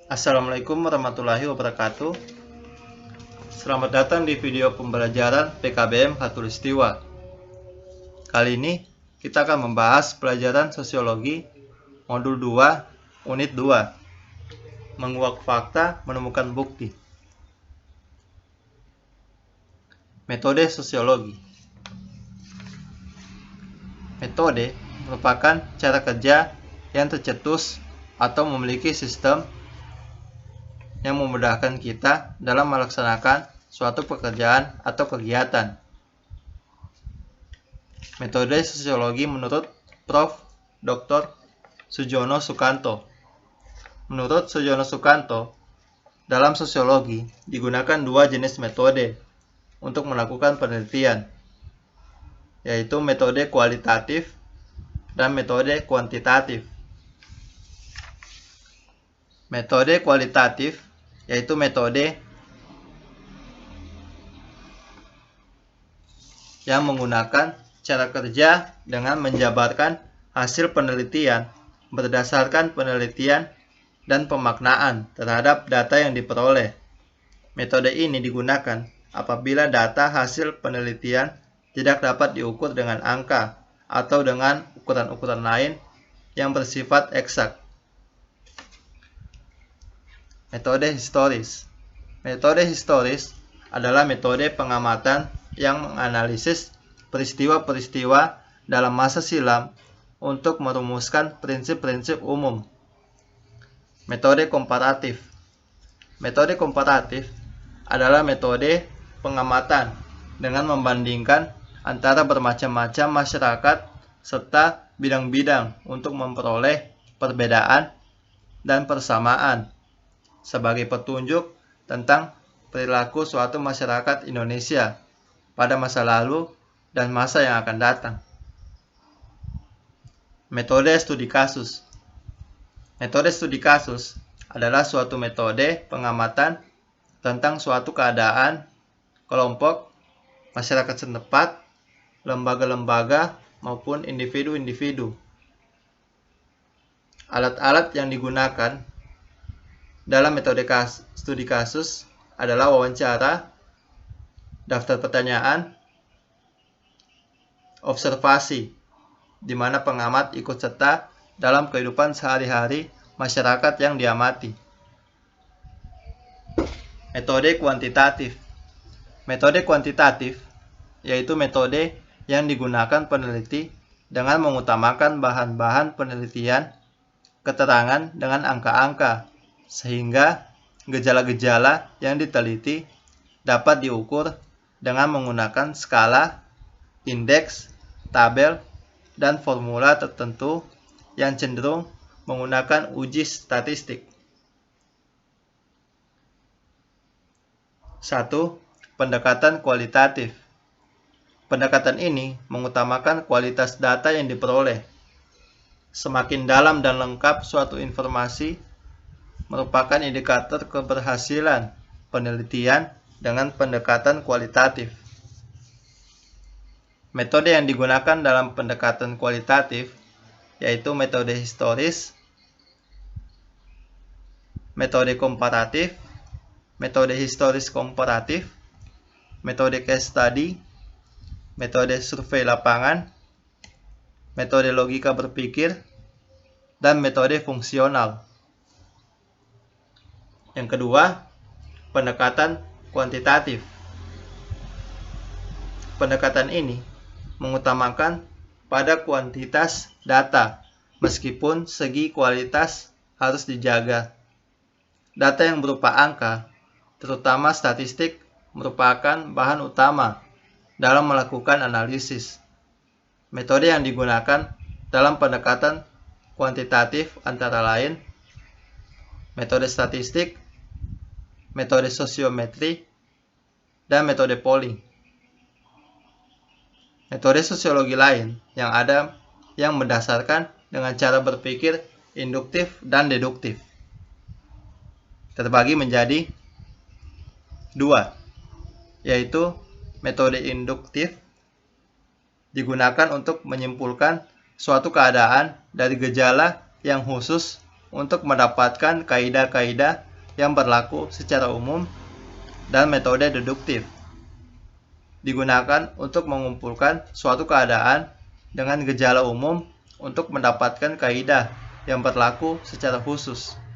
Assalamualaikum warahmatullahi wabarakatuh. Selamat datang di video pembelajaran PKBM Khatulistiwa. Kali ini kita akan membahas pelajaran sosiologi modul 2 unit 2, menguak fakta menemukan bukti. Metode sosiologi. Metode merupakan cara kerja yang tercetus atau memiliki sistem yang memudahkan kita dalam melaksanakan suatu pekerjaan atau kegiatan. Metode sosiologi menurut Prof. Dr. Sujono Sukanto. Menurut Sujono Sukanto, dalam sosiologi digunakan dua jenis metode untuk melakukan penelitian, yaitu metode kualitatif dan metode kuantitatif. Metode kualitatif yaitu metode yang menggunakan cara kerja dengan menjabarkan hasil penelitian berdasarkan penelitian dan pemaknaan terhadap data yang diperoleh. Metode ini digunakan apabila data hasil penelitian tidak dapat diukur dengan angka atau dengan ukuran-ukuran lain yang bersifat eksak. Metode historis. Metode historis adalah metode pengamatan yang menganalisis peristiwa-peristiwa dalam masa silam untuk merumuskan prinsip-prinsip umum. Metode komparatif. Metode komparatif adalah metode pengamatan dengan membandingkan antara bermacam-macam masyarakat serta bidang-bidang untuk memperoleh perbedaan dan persamaan sebagai petunjuk tentang perilaku suatu masyarakat Indonesia pada masa lalu dan masa yang akan datang. Metode studi kasus. Metode studi kasus adalah suatu metode pengamatan tentang suatu keadaan, kelompok, masyarakat setempat, lembaga-lembaga, maupun individu-individu. Alat-alat yang digunakan dalam metode studi kasus adalah wawancara, daftar pertanyaan, observasi, di mana pengamat ikut serta dalam kehidupan sehari-hari masyarakat yang diamati. Metode kuantitatif. Metode kuantitatif yaitu metode yang digunakan peneliti dengan mengutamakan bahan-bahan penelitian, keterangan dengan angka-angka, sehingga gejala-gejala yang diteliti dapat diukur dengan menggunakan skala, indeks, tabel, dan formula tertentu yang cenderung menggunakan uji statistik. 1. Pendekatan kualitatif. Pendekatan ini mengutamakan kualitas data yang diperoleh. Semakin dalam dan lengkap suatu informasi merupakan indikator keberhasilan penelitian dengan pendekatan kualitatif. Metode yang digunakan dalam pendekatan kualitatif yaitu metode historis, metode komparatif, metode historis komparatif, metode case study, metode survei lapangan, metode logika berpikir, dan metode fungsional. Yang kedua, pendekatan kuantitatif. Pendekatan ini mengutamakan pada kuantitas data, meskipun segi kualitas harus dijaga. Data yang berupa angka, terutama statistik, merupakan bahan utama dalam melakukan analisis. Metode yang digunakan dalam pendekatan kuantitatif antara lain metode statistik, metode sosiometri, dan metode polling. Metode sosiologi lain yang ada yang berdasarkan dengan cara berpikir induktif dan deduktif terbagi menjadi dua, yaitu metode induktif digunakan untuk menyimpulkan suatu keadaan dari gejala yang khusus untuk mendapatkan kaidah-kaidah yang berlaku secara umum, dan metode deduktif digunakan untuk mengumpulkan suatu keadaan dengan gejala umum untuk mendapatkan kaidah yang berlaku secara khusus.